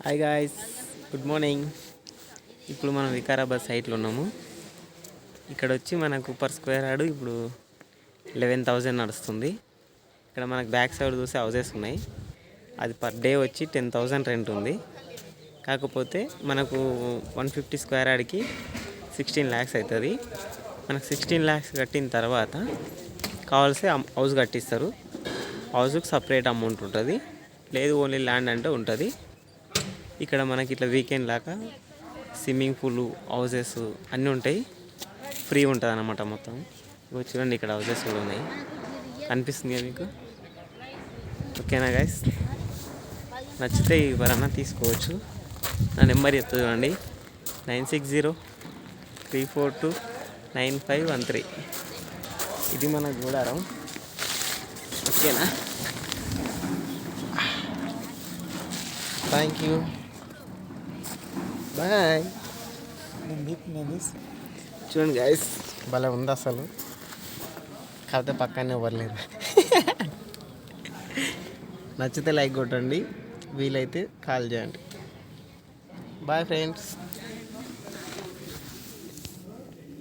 Hi guys, good morning. ఇప్పుడు మనం వికారాబాద్ సైట్లో ఉన్నాము. ఇక్కడ వచ్చి మనకు పర్ స్క్వేర్ యార్డ్ ఇప్పుడు 11,000 నడుస్తుంది. ఇక్కడ మనకు బ్యాక్ సైడ్ చూస్తే హౌసెస్ ఉన్నాయి. అది పర్ డే వచ్చి 10,000 రెంట్ ఉంది. కాకపోతే మనకు 150 స్క్వేర్ యార్డ్కి 16 lakhs అవుతుంది. మనకు 16 lakhs కట్టిన తర్వాత కావాల్సి హౌస్ కట్టిస్తారు. హౌస్కి సపరేట్ అమౌంట్ ఉంటుంది, లేదు ఓన్లీ ల్యాండ్ అంటే ఉంటుంది. ఇక్కడ మనకి ఇట్లా వీకెండ్ లాగా స్విమ్మింగ్ పూల్, హౌసెస్ అన్నీ ఉంటాయి. ఫ్రీ ఉంటుంది అన్నమాట మొత్తం. ఇగో చూడండి, ఇక్కడ హౌసెస్ కూడా ఉన్నాయి, కనిపిస్తుంది కదా మీకు. ఓకేనా గైస్, నచ్చితే ఎవరన్నా తీసుకోవచ్చు. నా నెంబర్ చెప్తుంది చూడండి, 9603429513. ఇది మన గూడారం. ఓకేనా, థ్యాంక్ యూ, బాయ్. చూడండి గైస్, భలే ఉంది అసలు. కాకపోతే పక్కనే ఇవ్వలేరు. నచ్చితే లైక్ కొట్టండి, వీలైతే కాల్ చేయండి. Bye friends.